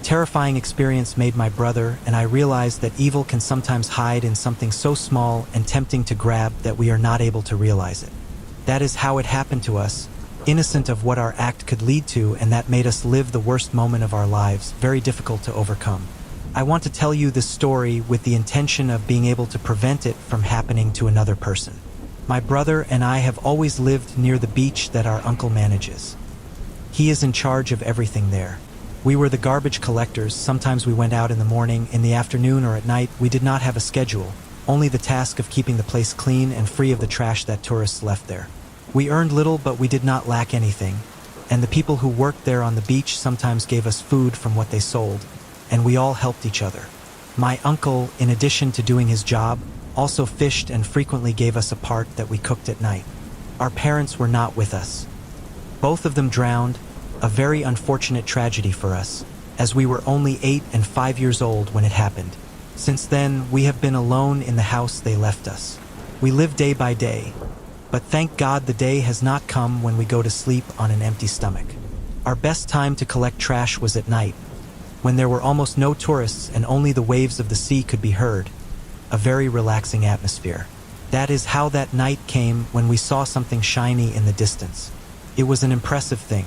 terrifying experience made my brother and I realized that evil can sometimes hide in something so small and tempting to grab that we are not able to realize it. That is how it happened to us, innocent of what our act could lead to, and that made us live the worst moment of our lives, very difficult to overcome. I want to tell you this story with the intention of being able to prevent it from happening to another person. My brother and I have always lived near the beach that our uncle manages. He is in charge of everything there. We were the garbage collectors. Sometimes we went out in the morning, in the afternoon, or at night. We did not have a schedule, only the task of keeping the place clean and free of the trash that tourists left there. We earned little, but we did not lack anything, and the people who worked there on the beach sometimes gave us food from what they sold, and we all helped each other. My uncle, in addition to doing his job, also fished and frequently gave us a part that we cooked at night. Our parents were not with us. Both of them drowned, a very unfortunate tragedy for us, as we were only 8 and 5 years old when it happened. Since then, we have been alone in the house they left us. We live day by day, but thank God the day has not come when we go to sleep on an empty stomach. Our best time to collect trash was at night, when there were almost no tourists and only the waves of the sea could be heard, a very relaxing atmosphere. That is how that night came when we saw something shiny in the distance. It was an impressive thing.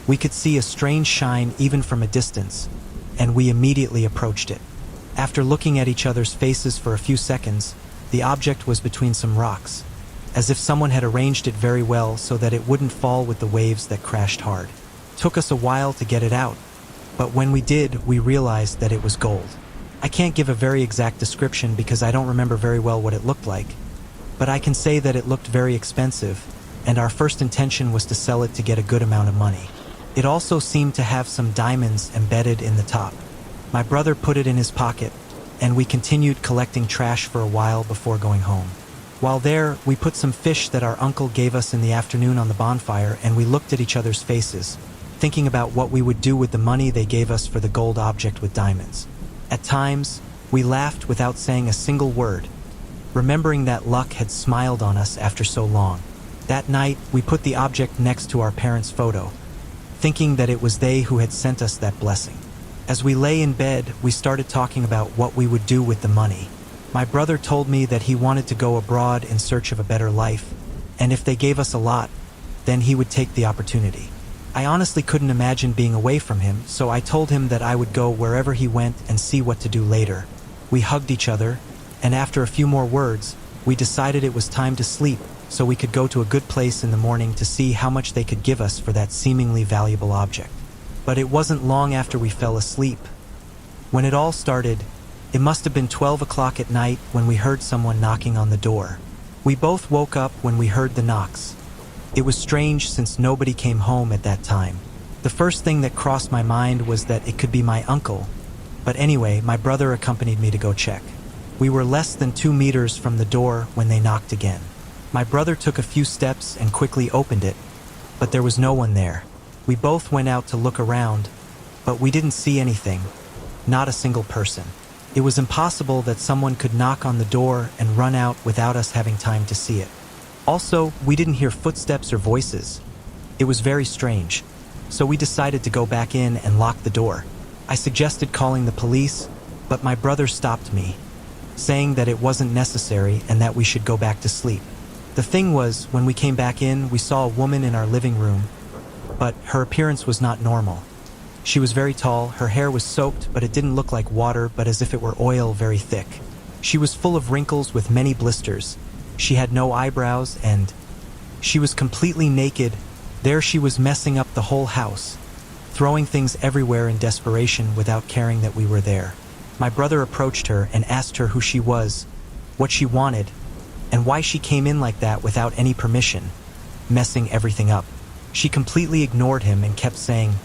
We could see a strange shine even from a distance, and we immediately approached it. After looking at each other's faces for a few seconds, the object was between some rocks, as if someone had arranged it very well so that it wouldn't fall with the waves that crashed hard. It took us a while to get it out, but when we did, we realized that it was gold. I can't give a very exact description because I don't remember very well what it looked like, but I can say that it looked very expensive, and our first intention was to sell it to get a good amount of money. It also seemed to have some diamonds embedded in the top. My brother put it in his pocket, and we continued collecting trash for a while before going home. While there, we put some fish that our uncle gave us in the afternoon on the bonfire, and we looked at each other's faces, thinking about what we would do with the money they gave us for the gold object with diamonds. At times, we laughed without saying a single word, remembering that luck had smiled on us after so long. That night, we put the object next to our parents' photo, thinking that it was they who had sent us that blessing. As we lay in bed, we started talking about what we would do with the money. My brother told me that he wanted to go abroad in search of a better life, and if they gave us a lot, then he would take the opportunity. I honestly couldn't imagine being away from him, so I told him that I would go wherever he went and see what to do later. We hugged each other, and after a few more words, we decided it was time to sleep, so we could go to a good place in the morning to see how much they could give us for that seemingly valuable object. But it wasn't long after we fell asleep. When it all started, it must have been 12 o'clock at night when we heard someone knocking on the door. We both woke up when we heard the knocks. It was strange since nobody came home at that time. The first thing that crossed my mind was that it could be my uncle. But anyway, my brother accompanied me to go check. We were less than 2 meters from the door when they knocked again. My brother took a few steps and quickly opened it, but there was no one there. We both went out to look around, but we didn't see anything, not a single person. It was impossible that someone could knock on the door and run out without us having time to see it. Also, we didn't hear footsteps or voices. It was very strange, so we decided to go back in and lock the door. I suggested calling the police, but my brother stopped me, saying that it wasn't necessary and that we should go back to sleep. The thing was, when we came back in, we saw a woman in our living room, but her appearance was not normal. She was very tall, her hair was soaked, but it didn't look like water, but as if it were oil, very thick. She was full of wrinkles with many blisters. She had no eyebrows, and she was completely naked. There she was messing up the whole house, throwing things everywhere in desperation without caring that we were there. My brother approached her and asked her who she was, what she wanted, and why she came in like that without any permission, messing everything up. She completely ignored him and kept saying,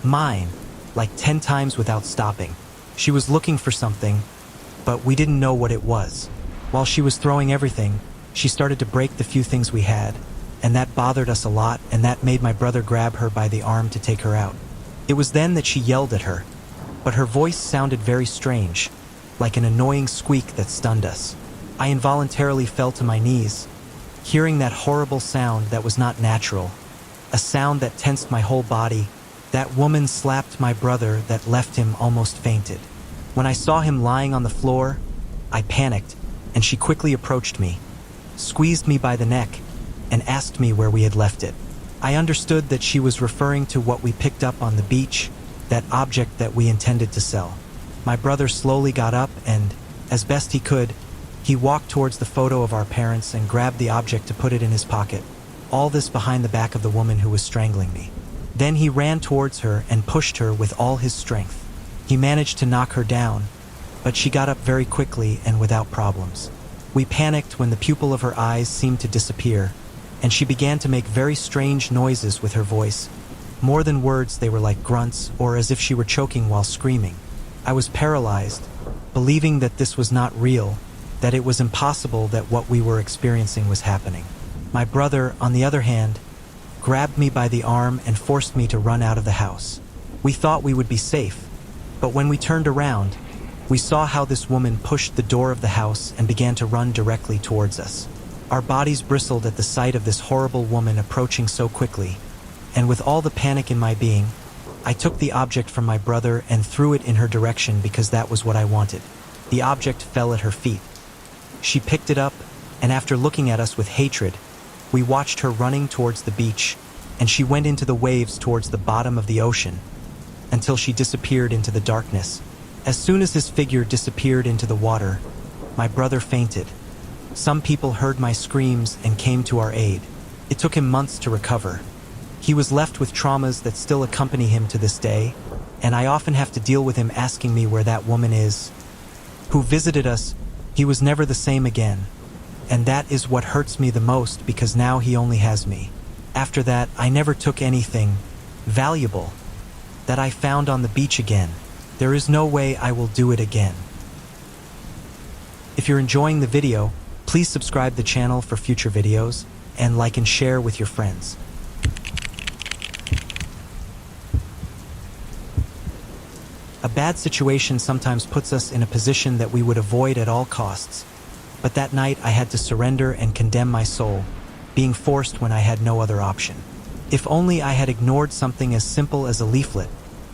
"Mine," like 10 times without stopping. She was looking for something, but we didn't know what it was. While she was throwing everything, she started to break the few things we had, and that bothered us a lot, and that made my brother grab her by the arm to take her out. It was then that she yelled at her, but her voice sounded very strange, like an annoying squeak that stunned us. I involuntarily fell to my knees, hearing that horrible sound that was not natural, a sound that tensed my whole body, That woman slapped my brother that left him almost fainted. When I saw him lying on the floor, I panicked, and she quickly approached me, squeezed me by the neck, and asked me where we had left it. I understood that she was referring to what we picked up on the beach, that object that we intended to sell. My brother slowly got up and, as best he could, he walked towards the photo of our parents and grabbed the object to put it in his pocket, all this behind the back of the woman who was strangling me. Then he ran towards her and pushed her with all his strength. He managed to knock her down, but she got up very quickly and without problems. We panicked when the pupil of her eyes seemed to disappear, and she began to make very strange noises with her voice. More than words, they were like grunts or as if she were choking while screaming. I was paralyzed, believing that this was not real, that it was impossible that what we were experiencing was happening. My brother, on the other hand, grabbed me by the arm and forced me to run out of the house. We thought we would be safe, but when we turned around, we saw how this woman pushed the door of the house and began to run directly towards us. Our bodies bristled at the sight of this horrible woman approaching so quickly, and with all the panic in my being, I took the object from my brother and threw it in her direction because that was what I wanted. The object fell at her feet. She picked it up, and after looking at us with hatred, we watched her running towards the beach, and she went into the waves towards the bottom of the ocean, until she disappeared into the darkness. As soon as his figure disappeared into the water, my brother fainted. Some people heard my screams and came to our aid. It took him months to recover. He was left with traumas that still accompany him to this day, and I often have to deal with him asking me where that woman is, who visited us. He was never the same again, and that is what hurts me the most because now he only has me. After that, I never took anything valuable that I found on the beach again. There is no way I will do it again. If you're enjoying the video, please subscribe the channel for future videos, and like and share with your friends. A bad situation sometimes puts us in a position that we would avoid at all costs. But that night I had to surrender and condemn my soul, being forced when I had no other option. If only I had ignored something as simple as a leaflet,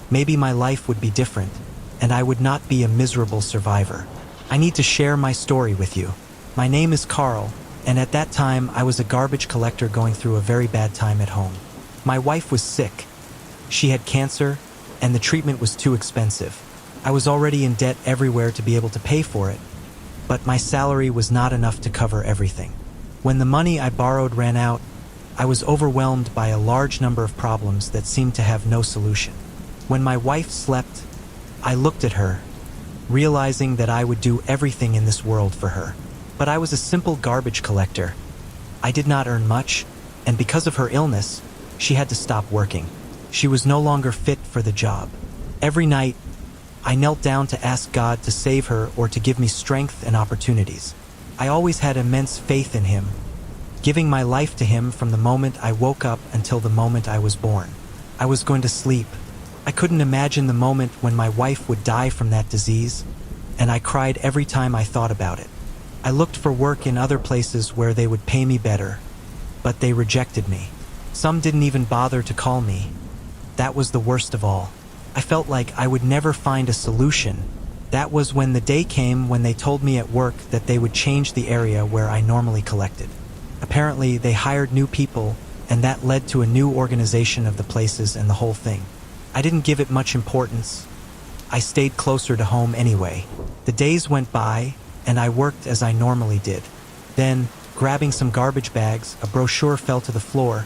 maybe my life would be different, and I would not be a miserable survivor. I need to share my story with you. My name is Carl, and at that time I was a garbage collector going through a very bad time at home. My wife was sick. She had cancer, and the treatment was too expensive. I was already in debt everywhere to be able to pay for it, but my salary was not enough to cover everything. When the money I borrowed ran out, I was overwhelmed by a large number of problems that seemed to have no solution. When my wife slept, I looked at her, realizing that I would do everything in this world for her. But I was a simple garbage collector. I did not earn much, and because of her illness, she had to stop working. She was no longer fit for the job. Every night, I knelt down to ask God to save her or to give me strength and opportunities. I always had immense faith in Him, giving my life to Him from the moment I woke up until the moment I was born. I was going to sleep. I couldn't imagine the moment when my wife would die from that disease, and I cried every time I thought about it. I looked for work in other places where they would pay me better, but they rejected me. Some didn't even bother to call me. That was the worst of all. I felt like I would never find a solution. That was when the day came when they told me at work that they would change the area where I normally collected. Apparently, they hired new people, and that led to a new organization of the places and the whole thing. I didn't give it much importance. I stayed closer to home anyway. The days went by, and I worked as I normally did. Then, grabbing some garbage bags, a brochure fell to the floor,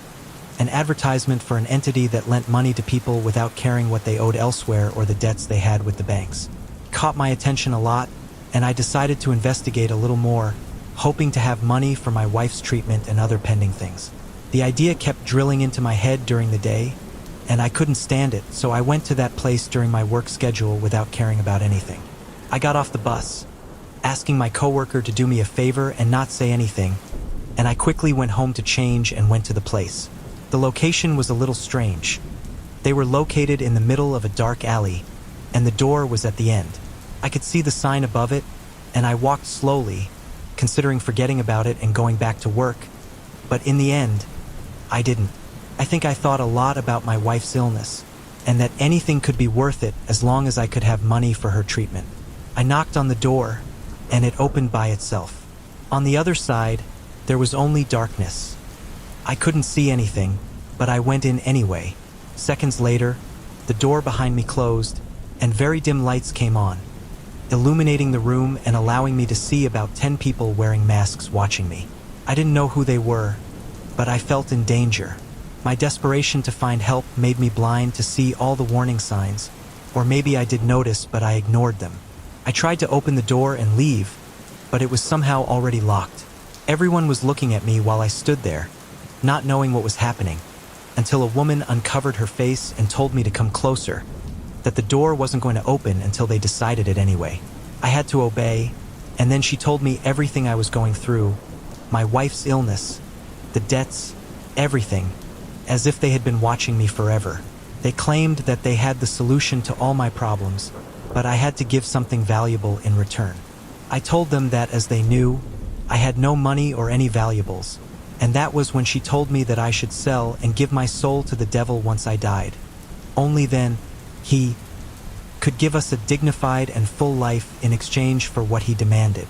an advertisement for an entity that lent money to people without caring what they owed elsewhere or the debts they had with the banks. It caught my attention a lot, and I decided to investigate a little more, hoping to have money for my wife's treatment and other pending things. The idea kept drilling into my head during the day, and I couldn't stand it, so I went to that place during my work schedule without caring about anything. I got off the bus, asking my coworker to do me a favor and not say anything, and I quickly went home to change and went to the place. The location was a little strange. They were located in the middle of a dark alley, and the door was at the end. I could see the sign above it, and I walked slowly, considering forgetting about it and going back to work, but in the end, I didn't. I think I thought a lot about my wife's illness, and that anything could be worth it as long as I could have money for her treatment. I knocked on the door, and it opened by itself. On the other side, there was only darkness. I couldn't see anything, but I went in anyway. Seconds later, the door behind me closed, and very dim lights came on, illuminating the room and allowing me to see about 10 people wearing masks watching me. I didn't know who they were, but I felt in danger. My desperation to find help made me blind to see all the warning signs, or maybe I did notice but I ignored them. I tried to open the door and leave, but it was somehow already locked. Everyone was looking at me while I stood there, not knowing what was happening, until a woman uncovered her face and told me to come closer, that the door wasn't going to open until they decided it anyway. I had to obey, and then she told me everything I was going through, my wife's illness, the debts, everything, as if they had been watching me forever. They claimed that they had the solution to all my problems, but I had to give something valuable in return. I told them that as they knew, I had no money or any valuables, and that was when she told me that I should sell and give my soul to the devil once I died. Only then, he could give us a dignified and full life in exchange for what he demanded.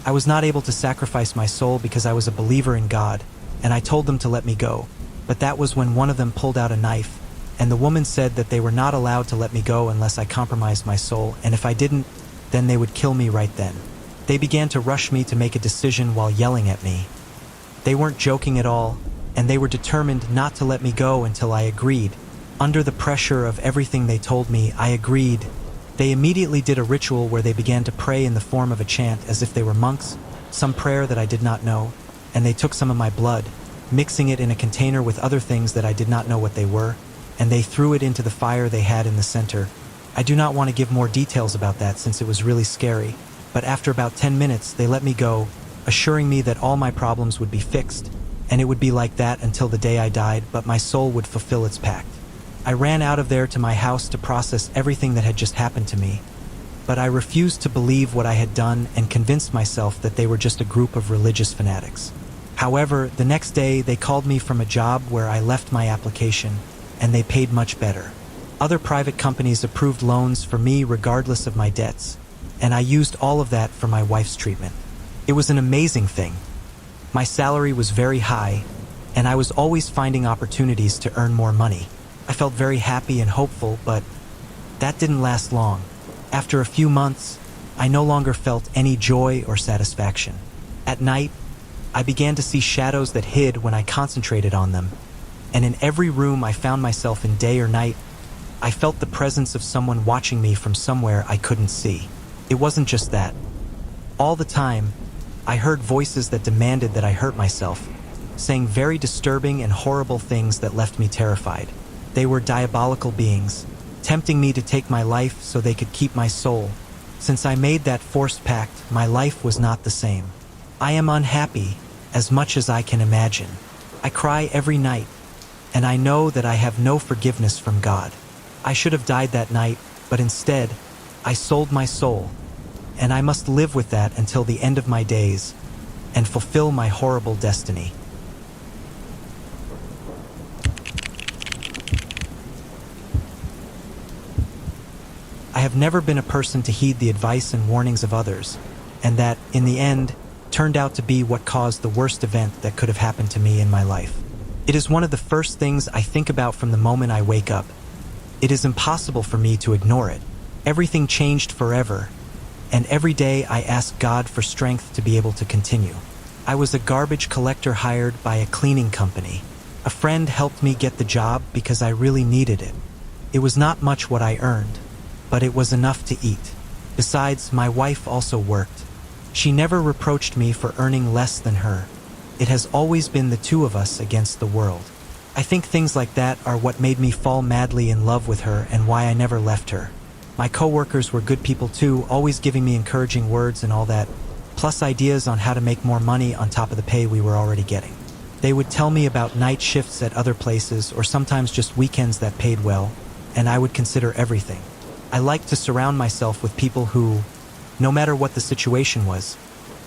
I was not able to sacrifice my soul because I was a believer in God, and I told them to let me go, but that was when one of them pulled out a knife, and the woman said that they were not allowed to let me go unless I compromised my soul, and if I didn't, then they would kill me right then. They began to rush me to make a decision while yelling at me. They weren't joking at all, and they were determined not to let me go until I agreed. Under the pressure of everything they told me, I agreed. They immediately did a ritual where they began to pray in the form of a chant as if they were monks, some prayer that I did not know, and they took some of my blood, mixing it in a container with other things that I did not know what they were, and they threw it into the fire they had in the center. I do not want to give more details about that since it was really scary, but after about 10 minutes they let me go, assuring me that all my problems would be fixed, and it would be like that until the day I died, but my soul would fulfill its pact. I ran out of there to my house to process everything that had just happened to me, but I refused to believe what I had done and convinced myself that they were just a group of religious fanatics. However, the next day they called me from a job where I left my application, and they paid much better. Other private companies approved loans for me regardless of my debts, and I used all of that for my wife's treatment. It was an amazing thing. My salary was very high, and I was always finding opportunities to earn more money. I felt very happy and hopeful, but that didn't last long. After a few months, I no longer felt any joy or satisfaction. At night, I began to see shadows that hid when I concentrated on them, and in every room I found myself in day or night, I felt the presence of someone watching me from somewhere I couldn't see. It wasn't just that. All the time, I heard voices that demanded that I hurt myself, saying very disturbing and horrible things that left me terrified. They were diabolical beings, tempting me to take my life so they could keep my soul. Since I made that forced pact, my life was not the same. I am unhappy as much as I can imagine. I cry every night, and I know that I have no forgiveness from God. I should have died that night, but instead, I sold my soul, and I must live with that until the end of my days and fulfill my horrible destiny. I have never been a person to heed the advice and warnings of others, and that, in the end, turned out to be what caused the worst event that could have happened to me in my life. It is one of the first things I think about from the moment I wake up. It is impossible for me to ignore it. Everything changed forever, and every day I ask God for strength to be able to continue. I was a garbage collector hired by a cleaning company. A friend helped me get the job because I really needed it. It was not much what I earned, but it was enough to eat. Besides, my wife also worked. She never reproached me for earning less than her. It has always been the two of us against the world. I think things like that are what made me fall madly in love with her and why I never left her. My coworkers were good people too, always giving me encouraging words and all that, plus ideas on how to make more money on top of the pay we were already getting. They would tell me about night shifts at other places or sometimes just weekends that paid well, and I would consider everything. I liked to surround myself with people who, no matter what the situation was,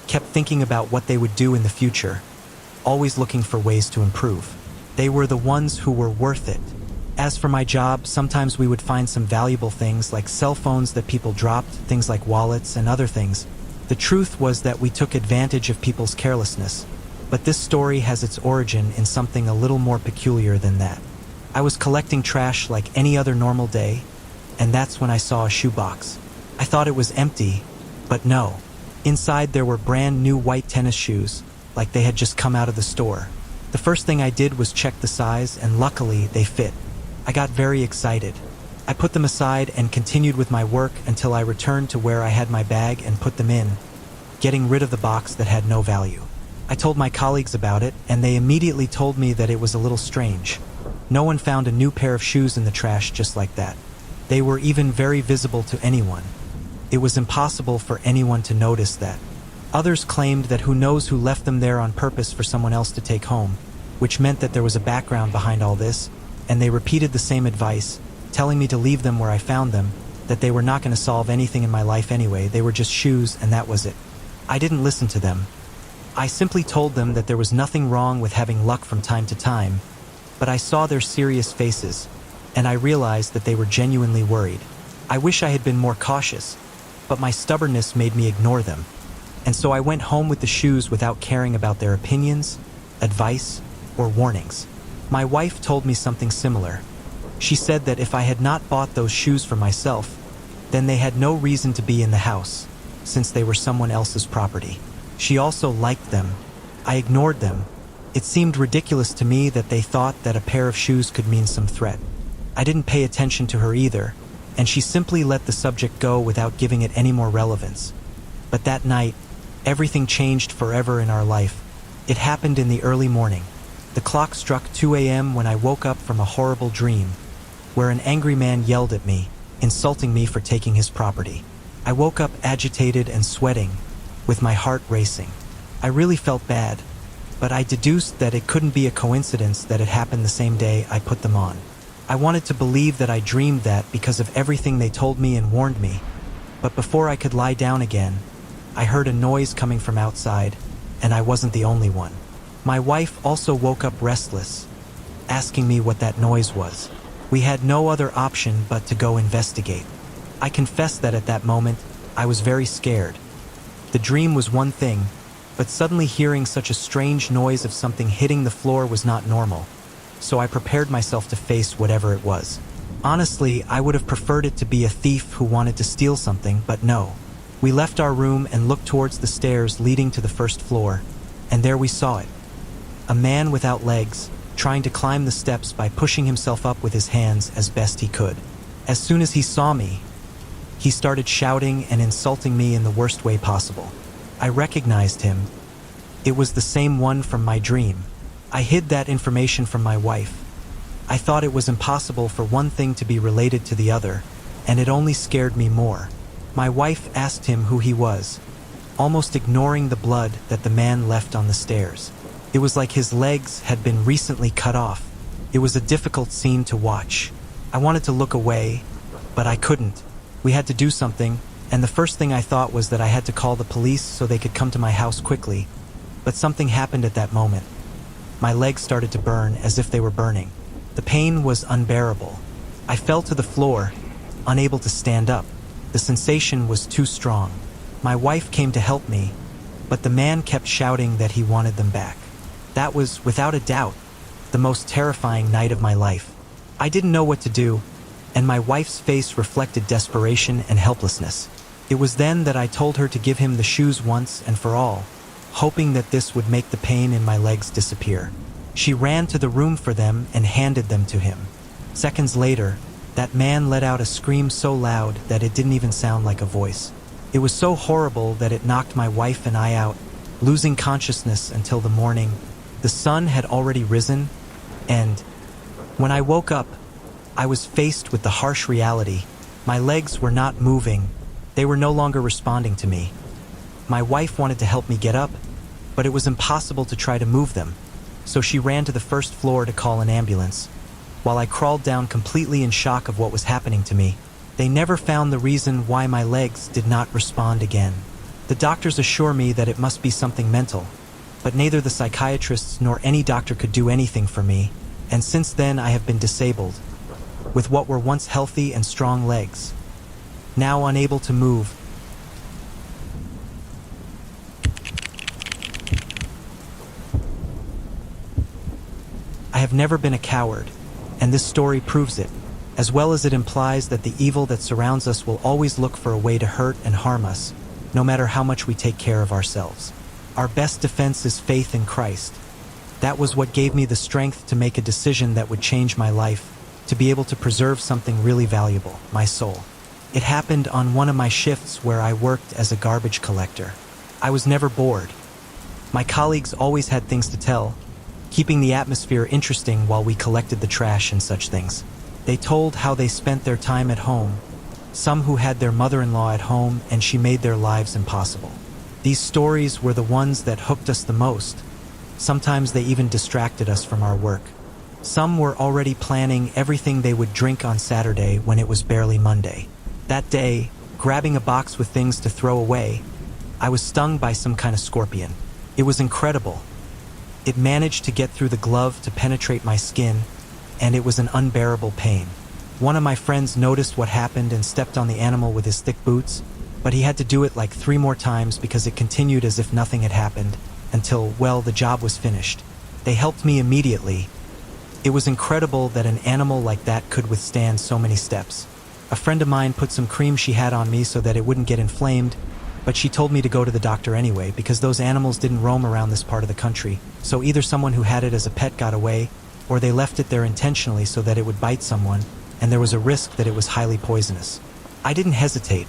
kept thinking about what they would do in the future, always looking for ways to improve. They were the ones who were worth it, As for my job, sometimes we would find some valuable things like cell phones that people dropped, things like wallets and other things. The truth was that we took advantage of people's carelessness. But this story has its origin in something a little more peculiar than that. I was collecting trash like any other normal day, and that's when I saw a shoebox. I thought it was empty, but no. Inside there were brand new white tennis shoes, like they had just come out of the store. The first thing I did was check the size, and luckily they fit. I got very excited. I put them aside and continued with my work until I returned to where I had my bag and put them in, getting rid of the box that had no value. I told my colleagues about it, and they immediately told me that it was a little strange. No one found a new pair of shoes in the trash just like that. They were even very visible to anyone. It was impossible for anyone to notice that. Others claimed that who knows who left them there on purpose for someone else to take home, which meant that there was a background behind all this, and they repeated the same advice, telling me to leave them where I found them, that they were not going to solve anything in my life anyway, they were just shoes and that was it. I didn't listen to them. I simply told them that there was nothing wrong with having luck from time to time, but I saw their serious faces, and I realized that they were genuinely worried. I wish I had been more cautious, but my stubbornness made me ignore them. And so I went home with the shoes without caring about their opinions, advice, or warnings. My wife told me something similar. She said that if I had not bought those shoes for myself, then they had no reason to be in the house, since they were someone else's property. She also liked them. I ignored them. It seemed ridiculous to me that they thought that a pair of shoes could mean some threat. I didn't pay attention to her either, and she simply let the subject go without giving it any more relevance. But that night, everything changed forever in our life. It happened in the early morning. The clock struck 2 a.m. when I woke up from a horrible dream, where an angry man yelled at me, insulting me for taking his property. I woke up agitated and sweating, with my heart racing. I really felt bad, but I deduced that it couldn't be a coincidence that it happened the same day I put them on. I wanted to believe that I dreamed that because of everything they told me and warned me, but before I could lie down again, I heard a noise coming from outside, and I wasn't the only one. My wife also woke up restless, asking me what that noise was. We had no other option but to go investigate. I confess that at that moment, I was very scared. The dream was one thing, but suddenly hearing such a strange noise of something hitting the floor was not normal, so I prepared myself to face whatever it was. Honestly, I would have preferred it to be a thief who wanted to steal something, but no. We left our room and looked towards the stairs leading to the first floor, and there we saw it. A man without legs, trying to climb the steps by pushing himself up with his hands as best he could. As soon as he saw me, he started shouting and insulting me in the worst way possible. I recognized him. It was the same one from my dream. I hid that information from my wife. I thought it was impossible for one thing to be related to the other, and it only scared me more. My wife asked him who he was, almost ignoring the blood that the man left on the stairs. It was like his legs had been recently cut off. It was a difficult scene to watch. I wanted to look away, but I couldn't. We had to do something, and the first thing I thought was that I had to call the police so they could come to my house quickly. But something happened at that moment. My legs started to burn as if they were burning. The pain was unbearable. I fell to the floor, unable to stand up. The sensation was too strong. My wife came to help me, but the man kept shouting that he wanted them back. That was, without a doubt, the most terrifying night of my life. I didn't know what to do, and my wife's face reflected desperation and helplessness. It was then that I told her to give him the shoes once and for all, hoping that this would make the pain in my legs disappear. She ran to the room for them and handed them to him. Seconds later, that man let out a scream so loud that it didn't even sound like a voice. It was so horrible that it knocked my wife and I out, losing consciousness until the morning. The sun had already risen, and when I woke up, I was faced with the harsh reality. My legs were not moving. They were no longer responding to me. My wife wanted to help me get up, but it was impossible to try to move them, so she ran to the first floor to call an ambulance. While I crawled down completely in shock of what was happening to me, they never found the reason why my legs did not respond again. The doctors assure me that it must be something mental, but neither the psychiatrists nor any doctor could do anything for me, and since then I have been disabled. with what were once healthy and strong legs. Now unable to move, I have never been a coward, and this story proves it, as well as it implies that the evil that surrounds us will always look for a way to hurt and harm us, no matter how much we take care of ourselves. Our best defense is faith in Christ. That was what gave me the strength to make a decision that would change my life, to be able to preserve something really valuable, my soul. It happened on one of my shifts where I worked as a garbage collector. I was never bored. My colleagues always had things to tell, keeping the atmosphere interesting while we collected the trash and such things. They told how they spent their time at home, some who had their mother-in-law at home and she made their lives impossible. These stories were the ones that hooked us the most. Sometimes they even distracted us from our work. Some were already planning everything they would drink on Saturday when it was barely Monday. That day, grabbing a box with things to throw away, I was stung by some kind of scorpion. It was incredible. It managed to get through the glove to penetrate my skin, and it was an unbearable pain. One of my friends noticed what happened and stepped on the animal with his thick boots, but he had to do it like 3 more times because it continued as if nothing had happened until, well, the job was finished. They helped me immediately. It was incredible that an animal like that could withstand so many steps. A friend of mine put some cream she had on me so that it wouldn't get inflamed, but she told me to go to the doctor anyway because those animals didn't roam around this part of the country, so either someone who had it as a pet got away, or they left it there intentionally so that it would bite someone, and there was a risk that it was highly poisonous. I didn't hesitate.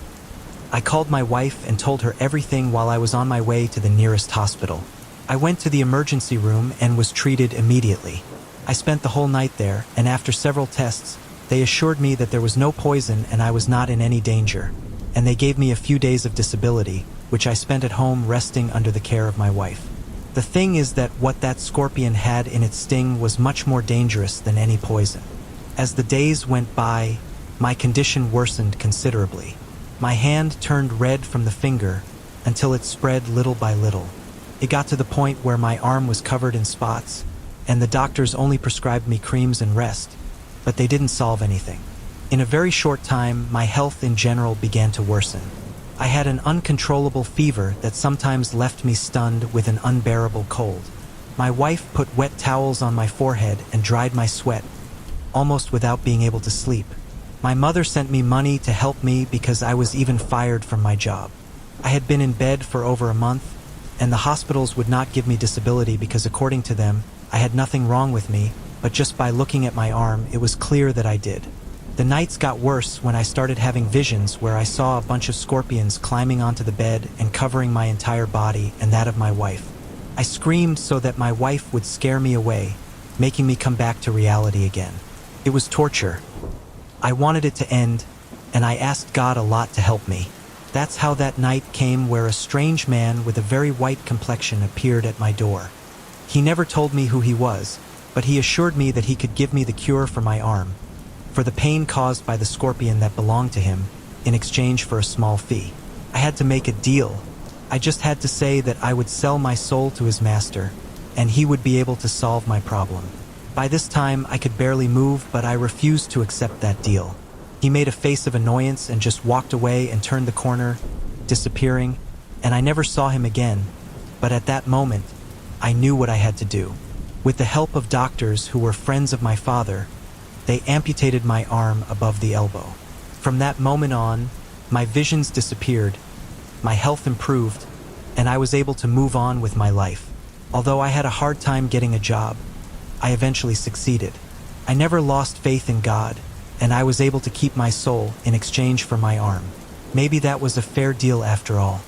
I called my wife and told her everything while I was on my way to the nearest hospital. I went to the emergency room and was treated immediately. I spent the whole night there, and after several tests, they assured me that there was no poison and I was not in any danger, and they gave me a few days of disability, which I spent at home resting under the care of my wife. The thing is that what that scorpion had in its sting was much more dangerous than any poison. As the days went by, my condition worsened considerably. My hand turned red from the finger until it spread little by little. It got to the point where my arm was covered in spots, and the doctors only prescribed me creams and rest, but they didn't solve anything. In a very short time, my health in general began to worsen. I had an uncontrollable fever that sometimes left me stunned with an unbearable cold. My wife put wet towels on my forehead and dried my sweat, almost without being able to sleep. My mother sent me money to help me because I was even fired from my job. I had been in bed for over a month, and the hospitals would not give me disability because according to them, I had nothing wrong with me, but just by looking at my arm, it was clear that I did. The nights got worse when I started having visions where I saw a bunch of scorpions climbing onto the bed and covering my entire body and that of my wife. I screamed so that my wife would scare me away, making me come back to reality again. It was torture. I wanted it to end, and I asked God a lot to help me. That's how that night came where a strange man with a very white complexion appeared at my door. He never told me who he was, but he assured me that he could give me the cure for my arm, for the pain caused by the scorpion that belonged to him, in exchange for a small fee. I had to make a deal. I just had to say that I would sell my soul to his master, and he would be able to solve my problem. By this time, I could barely move, but I refused to accept that deal. He made a face of annoyance and just walked away and turned the corner, disappearing, and I never saw him again. But at that moment, I knew what I had to do. With the help of doctors who were friends of my father, they amputated my arm above the elbow. From that moment on, my visions disappeared, my health improved, and I was able to move on with my life. Although I had a hard time getting a job, I eventually succeeded. I never lost faith in God, and I was able to keep my soul in exchange for my arm. Maybe that was a fair deal after all.